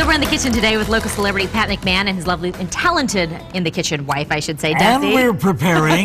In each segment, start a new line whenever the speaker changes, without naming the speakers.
So we're in the kitchen today with local celebrity Pat McMahon and his lovely and talented in the kitchen wife, I should say, Duffy.
And we're preparing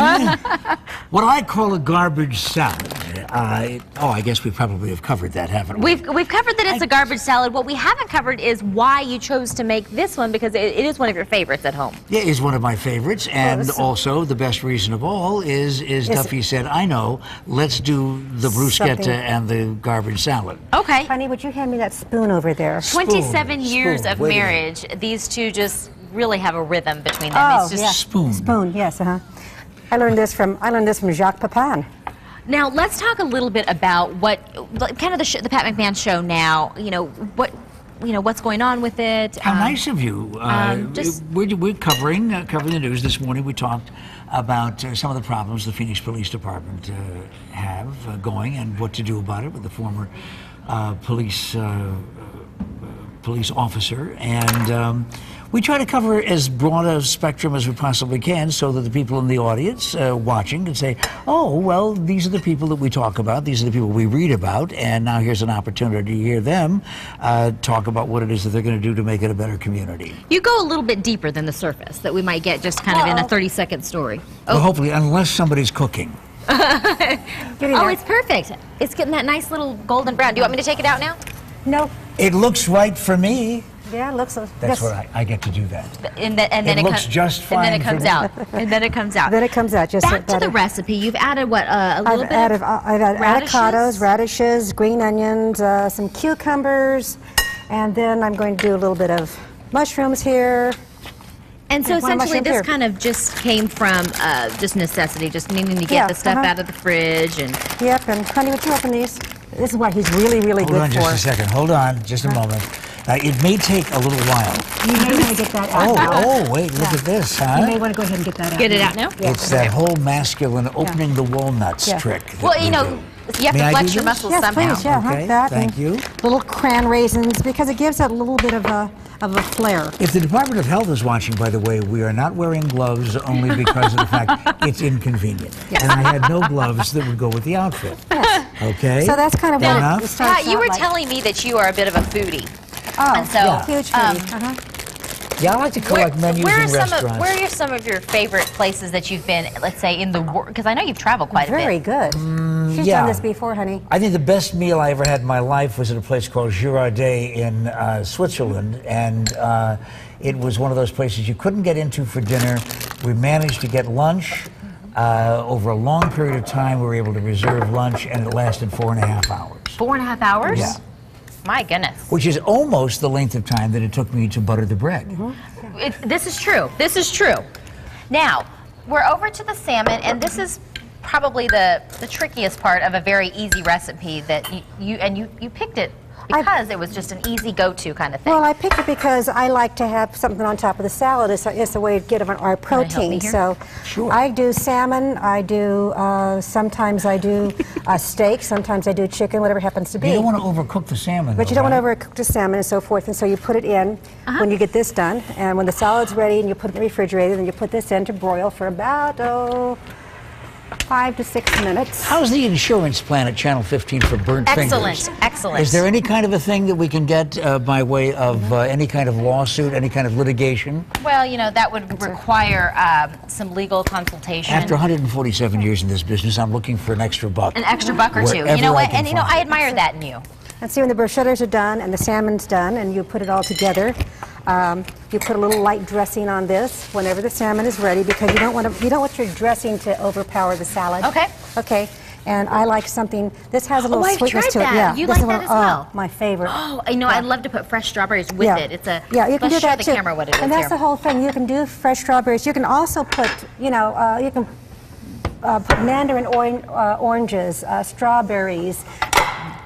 what I call a garbage salad. I guess we probably have covered that, haven't we?
We've covered that it's a garbage salad. What we haven't covered is why you chose to make this one, because it is one of your favorites at home.
Yeah, it's one of my favorites, and also the best reason of all is Duffy said, I know, let's do the bruschetta and the garbage salad.
Okay.
Honey, would you hand me that spoon over there?
27 years of marriage. These two just really have a rhythm between them.
Oh,
it's just
yeah.
Spoon.
Spoon, yes, I learned this from Jacques Pepin.
Now let's talk a little bit about what kind of the Pat McMahon show now. What's going on with it.
How nice of you. We're covering the news this morning. We talked about some of the problems the Phoenix Police Department have going and what to do about it with the former police officer, and we try to cover as broad a spectrum as we possibly can so that the people in the audience watching can say, oh, well, these are the people that we talk about, these are the people we read about, and now here's an opportunity to hear them talk about what it is that they're going to do to make it a better community.
You go a little bit deeper than the surface that we might get just kind of in a 30-second story.
Well, hopefully, unless somebody's cooking.
Oh, it's perfect. It's getting that nice little golden brown. Do you want me to take it out now?
No.
It looks right for me.
Yeah, it looks.
That's what I get to do that.
And then it
looks just fine.
And then it comes out. And then it comes out.
Then it comes out. Just
back to the recipe. You've added what? A little bit.
I've added avocados, radishes, green onions, some cucumbers, and then I'm going to do a little bit of mushrooms here.
And so essentially this kind of just came from just necessity, just needing to get the stuff out of the fridge. And
yep, and honey, would you open these? This is what he's really, really good for.
Hold on just a second. Hold on just a moment. It may take a little while.
You may want to get that out.
Oh, wait, look at this, huh?
You may want to go ahead and get that out.
Get it out now?
Yeah.
It's that whole masculine opening the walnuts trick.
Well, you have to flex your muscles somehow.
Please, yeah,
okay,
that.
Thank you.
Little cran raisins, because it gives it a little bit of a flair.
If the Department of Health is watching, by the way, we are not wearing gloves only because of the fact it's inconvenient. Yes. And I had no gloves that would go with the outfit.
Yes.
Okay?
So that's kind of what it starts
Pat, you were
like.
telling me that you are a bit of a foodie.
Oh,
and so,
huge foodie.
Yeah, I like to collect menus in restaurants.
Where are some of your favorite places that you've been, let's say, in the world? Because I know you've traveled quite a bit.
Very good. She's done this before, honey.
I think the best meal I ever had in my life was at a place called Girardet in Switzerland, and it was one of those places you couldn't get into for dinner. We managed to get lunch. Over a long period of time, we were able to reserve lunch, and it lasted 4.5 hours.
4.5 hours?
Yeah.
My goodness.
Which is almost the length of time that it took me to butter the bread.
This is true. This is true. Now, we're over to the salmon, and this is probably the trickiest part of a very easy recipe that you picked it because it was just an easy go-to kind of thing.
Well, I picked it because I like to have something on top of the salad. It's a way to get our protein. So
sure.
I do salmon. I do sometimes I do steak. Sometimes I do chicken. Whatever happens to be.
You don't want to overcook the salmon.
But you don't want to overcook the salmon and so forth. And so you put it in when you get this done. And when the salad's ready, and you put it in the refrigerator, then you put this in to broil for about 5 to 6 minutes.
How's the insurance plan at Channel 15 for burnt fingers?
Excellent.
Is there any kind of a thing that we can get by way of any kind of lawsuit, any kind of litigation?
Well, that would require some legal consultation.
After 147 years in this business, I'm looking for an extra buck.
An extra buck or two. You know what? And I admire that in you.
And see, when the bruschettas are done and the salmon's done, and you put it all together, you put a little light dressing on this whenever the salmon is ready, because you don't want your dressing to overpower the salad.
Okay.
Okay. And I like something. This has a little sweetness to it.
Yeah. You like that as well?
Oh, my favorite.
Oh, I'd love to put fresh strawberries with it. It's a
you can do that
too.
too.
The camera what it is
and that's
here.
the whole thing. You can do fresh strawberries. You can also put, you can put mandarin oranges, strawberries,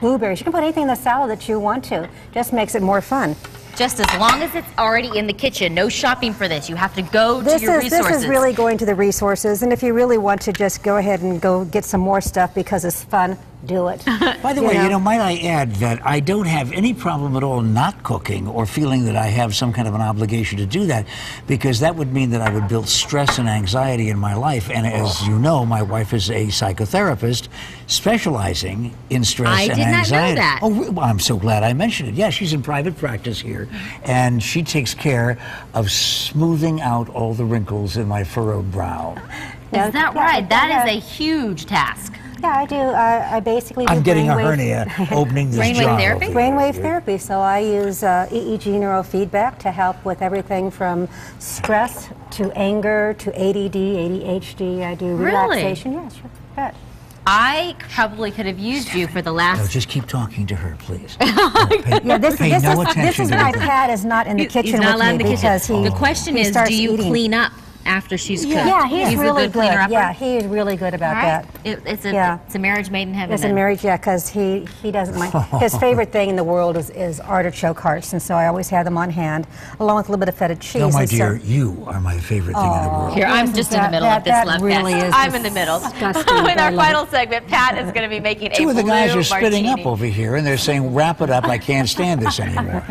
blueberries. You can put anything in the salad that you want to. Just makes it more fun.
Just as long as it's already in the kitchen. No shopping for this. You have to go to your resources.
This is really going to the resources, and if you really want to just go ahead and go get some more stuff because it's fun, do it.
By the way, might I add that I don't have any problem at all not cooking or feeling that I have some kind of an obligation to do that, because that would mean that I would build stress and anxiety in my life. And as you know, my wife is a psychotherapist specializing in stress and anxiety.
I did not know that.
Oh, well, I'm so glad I mentioned it. Yeah, she's in private practice here, and she takes care of smoothing out all the wrinkles in my furrowed brow.
Is that right? That is a huge task.
Yeah, I do. I basically do
I'm getting a
brainwave-
hernia opening this
Brainwave
jaw.
therapy?
over here.
Brainwave therapy. So I use EEG neurofeedback to help with everything from stress to anger to ADD, ADHD. I do relaxation. Yeah, sure. Bet.
I probably could have used you for the
No,
last.
just keep talking to her, please.
Yeah, this
Pay no
is
attention to
why
anything.
Pat is not in the kitchen
He's not
with
allowed in
me
the
because
kitchen.
he.
The question
he
is,
starts
do you
eating.
clean up after she's cooked?
Yeah, he's
a
really
good cleaner upper?
Yeah, he is really good about that.
It's
Yeah.
a marriage made in heaven.
It's a
then.
marriage, yeah, because he doesn't mind. His favorite thing in the world is artichoke hearts, and so I always have them on hand, along with a little bit of feta cheese.
No, my
and so-
dear, you are my favorite thing in the world.
Here, I'm
Isn't
just in the
that-
middle
that-
of this
that
love
really
fest.
is
I'm in the middle.
disgusting,
In
but I
our
love
final segment, Pat is going to be making
Two
a
of the guys
blue
are spitting
martini.
up over here, and they're saying, wrap it up, I can't stand this anymore.